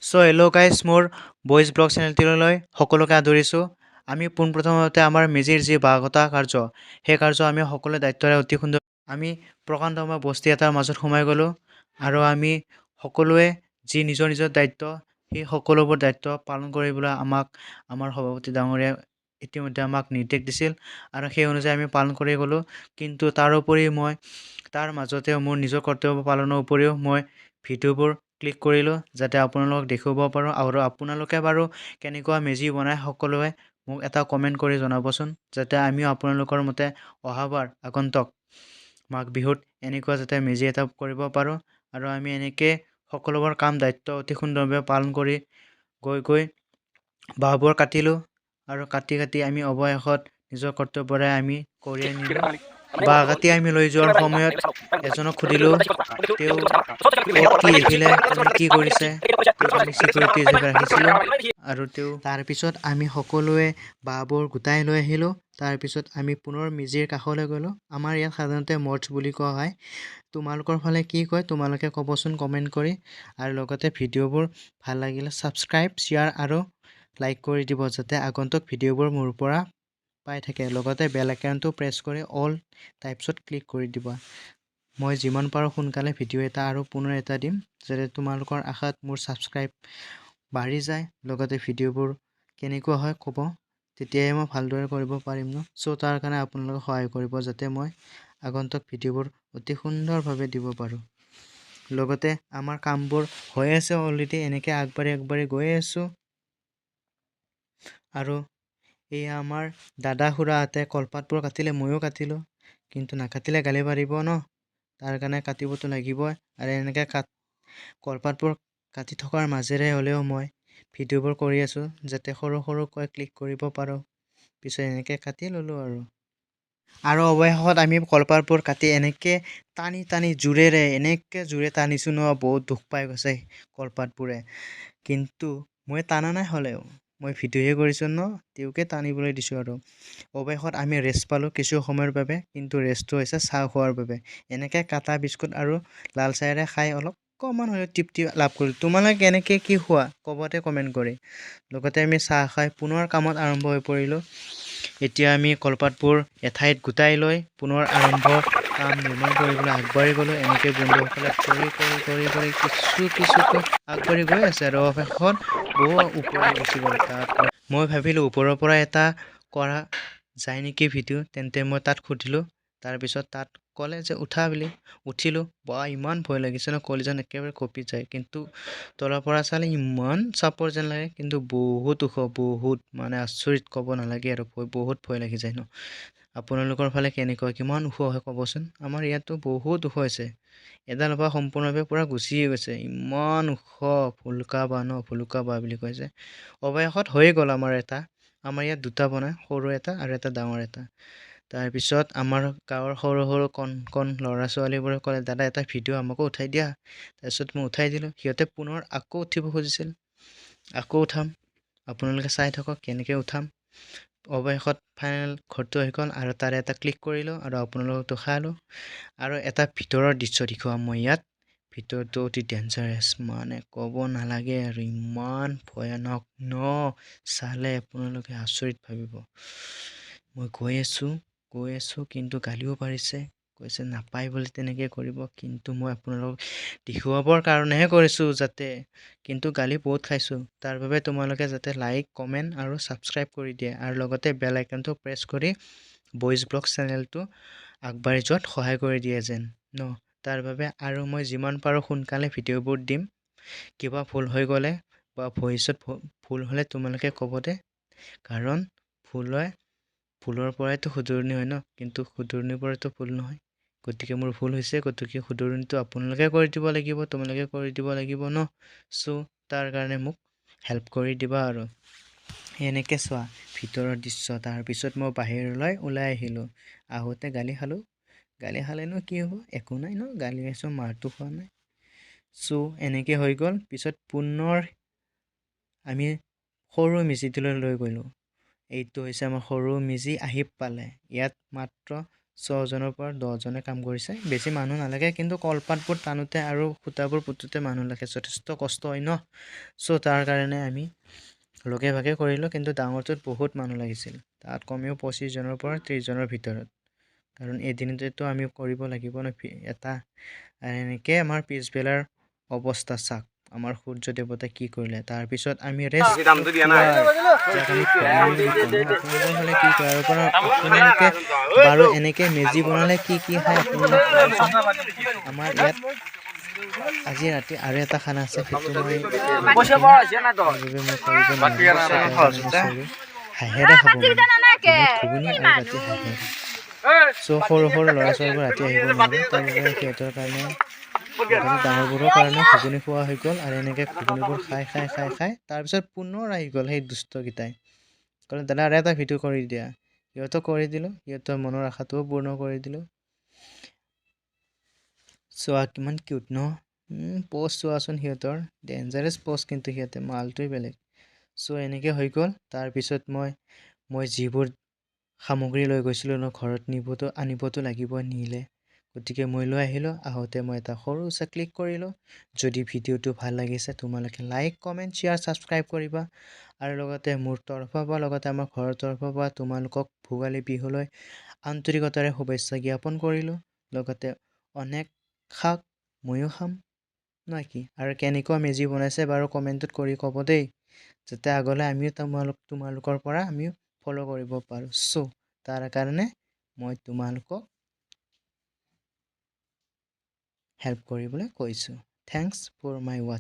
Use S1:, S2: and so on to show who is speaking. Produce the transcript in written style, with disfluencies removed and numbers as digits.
S1: Hello' guys, মোৰ boys blog চেনেলটিলৈ সকলোকে আদৰিছোঁ। আমি পোনপ্ৰথমতে আমাৰ মেজিৰ যি বাহকতা কাৰ্য, সেই কাৰ্য আমি সকলোৱে দায়িত্বৰে অতি সুন্দৰ আমি প্ৰকাণ্ডময় বস্তি এটাৰ মাজত সোমাই গ'লোঁ আৰু আমি সকলোৱে যি নিজৰ নিজৰ দায়িত্ব, সেই সকলোবোৰ দায়িত্ব পালন কৰিবলৈ আমাৰ সভাপতি ডাঙৰীয়াই ইতিমধ্যে আমাক নিৰ্দেশ দিছিল আৰু সেই অনুযায়ী আমি পালন কৰি গ'লোঁ। কিন্তু তাৰোপৰি মই তাৰ মাজতে মোৰ নিজৰ কৰ্তব্য পালনৰ উপৰিও মই ভিডিঅ'বোৰ ক্লিক কৰিলোঁ যাতে আপোনালোকক দেখুৱাব পাৰোঁ। আৰু আপোনালোকে বাৰু কেনেকুৱা মেজি বনাই সকলোৱে মোক এটা কমেণ্ট কৰি জনাবচোন, যাতে আমিও আপোনালোকৰ মতে অহাবাৰ আগন্তুক মাঘ বিহুত এনেকুৱা যাতে মেজি এটা কৰিব পাৰোঁ। আৰু আমি এনেকৈ সকলোবোৰ কাম দায়িত্ব অতি সুন্দৰভাৱে পালন কৰি গৈ বাঁহবোৰ কাটিলোঁ আৰু কাটি আমি অৱশেষত নিজৰ কৰ্তব্যৰে আমি কঢ়িয়াই নিলোঁ। বাঁহ কাটি আমি লৈ যোৱাৰ সময়ত এজনক সুধিলোঁ, তেওঁ ক'ত কি দেখিলে, কোনে কি কৰিছে, তেওঁক আমি চিকিউৰিটি হিচাপে ৰাখিছিলোঁ। আৰু তাৰপিছত আমি সকলোৱে বাঁহবোৰ গোটাই লৈ আহিলোঁ। তাৰপিছত আমি পুনৰ মেজিৰ কাষলৈ গ'লোঁ। আমাৰ ইয়াত সাধাৰণতে মৰ্চ বুলি কোৱা হয়। তোমালোকৰ ফালে কি কয় তোমালোকে ক'বচোন কমেণ্ট কৰি। আৰু লগতে ভিডিঅ'বোৰ ভাল লাগিলে ছাবস্ক্ৰাইব, শ্বেয়াৰ আৰু লাইক কৰি দিব, যাতে আগন্তুক ভিডিঅ'বোৰ মোৰ পৰা পাই থাকে। লগতে বেল আইকনটো প্ৰেছ কৰি অল টাইপছত ক্লিক কৰি দিব। মই যিমান পাৰোঁ সোনকালে ভিডিঅ' এটা আৰু পুনৰ এটা দিম, যাতে তোমালোকৰ আশাত মোৰ ছাবস্ক্ৰাইব বাঢ়ি যায়। লগতে ভিডিঅ'বোৰ কেনেকুৱা হয় ক'ব, তেতিয়াহে মই ভালদৰে কৰিব পাৰিম ন। তাৰ কাৰণে আপোনালোকে সহায় কৰিব, যাতে মই আগন্তুক ভিডিঅ'বোৰ অতি সুন্দৰভাৱে দিব পাৰোঁ। লগতে আমাৰ কামবোৰ হৈ আছে অলৰেডি, এনেকৈ আগবাঢ়ি গৈ আছোঁ। আৰু এয়া আমাৰ দাদা খুৰাহঁতে কলপাতবোৰ কাটিলে, ময়ো কাটিলোঁ। কিন্তু নাকাটিলে গালি পাৰিব ন, তাৰ কাৰণে কাটিবতো লাগিবই। আৰু এনেকৈ কলপাতবোৰ কাটি থকাৰ মাজেৰে হ'লেও মই ভিডিঅ'বোৰ কৰি আছোঁ, যাতে সৰুকৈ ক্লিক কৰিব পাৰোঁ। পিছত এনেকৈ কাটি ল'লোঁ আৰু অৱশেষত আমি কলপাতবোৰ কাটি এনেকৈ টানি জোৰেৰে জোৰে টানিছোঁ ন, বহুত দুখ পাই গৈছে কলপাতবোৰে। কিন্তু মই টানা নাই, হ'লেও মই ভিডিঅ'হে কৰিছোঁ ন, তেওঁকে টানিবলৈ দিছোঁ। আৰু অৱশেষত আমি ৰেষ্ট পালোঁ কিছু সময়ৰ বাবে, কিন্তু ৰেষ্টটো হৈছে চাহ খোৱাৰ বাবে। এনেকৈ কাটা বিস্কুট আৰু লাল চাহেৰে খাই অকণমান হ'লেও তৃপ্তি লাভ কৰিলোঁ। তোমালোকে কেনেকৈ কি খোৱা ক'বতে কমেণ্ট কৰি। লগতে আমি চাহ খাই পুনৰ কামত আৰম্ভ হৈ পৰিলোঁ। এতিয়া আমি কলপাতবোৰ এঠাইত গোটাই লৈ পুনৰ কাম নিৰ্মাণ কৰিবলৈ আগবাঢ়ি গ'লোঁ। এনেকৈ বন্ধুসকলে কৰি কিছুকৈ আগবাঢ়ি গৈ আছে আৰু অৱশেষত বহু ওপৰলৈ গুচি গ'ল। মই ভাবিলোঁ ওপৰৰ পৰা এটা কৰা যায় নেকি ভিডিঅ', তেন্তে মই তাত সুধিলোঁ। তাৰপিছত তাত ক'লে যে উঠা বুলি। উঠিলোঁ, ইমান ভয় লাগিছে ন, কলিজন একেবাৰে কঁপি যায়। কিন্তু তলৰ পৰা চালে ইমান চাপৰ যেন লাগে, কিন্তু বহুত ওখ, বহুত মানে আচৰিত, ক'ব নালাগে আৰু বহুত ভয় লাগি যায় ন। আপোনালোকৰ ফালে কেনেকুৱা, কিমান ওখ হয় ক'বচোন। আমাৰ ইয়াতো বহুত ওখ হৈছে, এডাল বাঁহ সম্পূৰ্ণভাৱে পূৰা গুচিয়ে গৈছে, ইমান ওখ। ভুলুকা বাঁহ বুলি কয় যে। অৱশেষত হৈয়ে গ'ল আমাৰ ইয়াত দুটা বনায়, সৰু এটা আৰু এটা ডাঙৰ এটা। তাৰপিছত আমাৰ গাঁৱৰ সৰু কণ ল'ৰা ছোৱালীবোৰে ক'লে, দাদা এটা ভিডিঅ' আমাকো উঠাই দিয়া। তাৰপিছত মই উঠাই দিলোঁ। সিহঁতে পুনৰ আকৌ উঠিব খুজিছিল, আকৌ উঠাম, আপোনালোকে চাই থাকক কেনেকৈ উঠাম। অৱশেষত ফাইনেল ঘৰটো আহি গ'ল আৰু তাৰে এটা ক্লিক কৰিলোঁ আৰু আপোনালোকক দেখালোঁ। আৰু এটা ভিতৰৰ দৃশ্য দেখুৱাম মই ইয়াত। ভিতৰটো অতি ডেঞ্জাৰাছ, মানে ক'ব নালাগে আৰু ইমান ভয়ানক ন, চালে আপোনালোকে আচৰিত ভাবিব। মই গৈ আছোঁ, কিন্তু গালিও পাৰিছে, কৈছে নাপায় বুলি তেনেকৈ কৰিব। কিন্তু মই আপোনালোকক দেখুৱাবৰ কাৰণেহে কৰিছোঁ যাতে, কিন্তু গালি বহুত খাইছোঁ। তাৰ বাবে তোমালোকে যাতে লাইক, কমেণ্ট আৰু ছাবস্ক্ৰাইব কৰি দিয়ে, আৰু লগতে বেল আইকনটো প্ৰেছ কৰি বইজ ব্লগ চেনেলটো আগবাঢ়ি যোৱাত সহায় কৰি দিয়ে যেন ন। তাৰ বাবে আৰু মই যিমান পাৰোঁ সোনকালে ভিডিঅ'বোৰ দিম। কিবা ভুল হৈ গ'লে বা ভৱিষ্যত ভুল হ'লে তোমালোকে ক'ব দে, কাৰণ ভুলৰ পৰাইতো শুধৰণি হয় ন, কিন্তু শুধৰণিৰ পৰাইতো ভুল নহয়। গতিকে মোৰ ভুল হৈছে, গতিকে শুধৰণিটো আপোনালোকে কৰি দিব লাগিব, তোমালোকে কৰি দিব লাগিব ন। তাৰ কাৰণে মোক হেল্প কৰি দিবা। আৰু এনেকৈ চোৱা ভিতৰৰ দৃশ্য। তাৰপিছত মই বাহিৰলৈ ওলাই আহিলোঁ। আহোঁতে গালি খালেনো কি হ'ব, একো নাই ন, গালি খাইছোঁ, মাৰটো খোৱা নাই। এনেকৈ হৈ গ'ল। পিছত পুনৰ আমি সৰু মেজিটোলৈ লৈ গ'লোঁ। এইটো হৈছে আমাৰ সৰু মেজি আহি পালে। ইয়াত মাত্ৰ 6জনৰ পৰা 10জনে কাম কৰিছে। বেছি মানুহ নালাগে, কিন্তু কলপাতবোৰ টানোতে আৰু সূতাবোৰ পুতোতে মানুহ লাগে, যথেষ্ট কষ্ট হয় ন। চ' তাৰ কাৰণে আমি লগে ভাগে কৰিলোঁ, কিন্তু ডাঙৰটোত বহুত মানুহ লাগিছিল। তাত কমেও 25জনৰ পৰা 30জনৰ ভিতৰত, কাৰণ এদিনতেতো আমি কৰিব লাগিব ন এটা। আৰু এনেকৈ আমাৰ পিছবেলাৰ অৱস্থা চাওক, আমাৰ সূৰ্য দেৱতাই কি কৰিলে। তাৰপিছত আমি ৰেষ্ট হ'লে কি কৰে আৰু আপোনালোকে বাৰু এনেকৈ মেজি বনালে কি কি খায় আপোনালোকে কওকচোন। আমাৰ ইয়াত আজি ৰাতি আৰু এটা খানা আছে, সেইটো মই হাঁহেৰে খাব ঘুগুনি আৰু ৰাতি হাঁহেৰে। চ' সৰু সৰু ল'ৰা ছোৱালীবোৰ ৰাতি আহিব নোৱাৰে, তাৰবাবে সিহঁতৰ কাৰণে ডাঙৰবোৰৰ কাৰণে ঘুগুনি খোৱা হৈ গ'ল। আৰু এনেকৈ ঘুগুনিবোৰ খাই খাই খাই খাই তাৰপিছত পুনৰ আহি গ'ল সেই দুষ্টকেইটাই, ক'লে দাদা আৰু এটা ভিডিঅ' কৰি দিয়া। সিহঁতক কৰি দিলোঁ, সিহঁতৰ মনৰ আশাটোও পূৰ্ণ কৰি দিলোঁ। চোৱা কিমান কিউট ন, প'ষ্ট চোৱাচোন সিহঁতৰ, ডেঞ্জাৰাছ প'ষ্ট, কিন্তু সিহঁতে মালটোৱে বেলেগ। চ' এনেকৈ হৈ গ'ল। তাৰপিছত মই যিবোৰ সামগ্ৰী লৈ গৈছিলোঁ ন ঘৰত আনিবতো লাগিব, নিলে, গতিকে মই লৈ আহিলোঁ। আহোঁতে মই এটা সৰুচা ক্লিক কৰিলোঁ। যদি ভিডিঅ'টো ভাল লাগিছে তোমালোকে লাইক, কমেণ্ট, শ্বেয়াৰ, ছাবস্ক্ৰাইব কৰিবা। আৰু লগতে মোৰ তৰফৰ পৰা, লগতে আমাৰ ঘৰৰ তৰফৰ পৰা তোমালোকক ভোগালী বিহুলৈ আন্তৰিকতাৰে শুভেচ্ছা জ্ঞাপন কৰিলোঁ। লগতে অনেক খাওক, ময়ো খাম নহয় কি। আৰু কেনেকুৱা মেজি বনাইছে বাৰু কমেণ্টত কৰি ক'ব দেই, যাতে আগলৈ আমিও তোমালোকৰ পৰা আমিও ফ'ল' কৰিব পাৰোঁ। চ' তাৰ কাৰণে মই তোমালোকক হেল্প কৰিবলৈ কৈছোঁ। Thanks for my watch.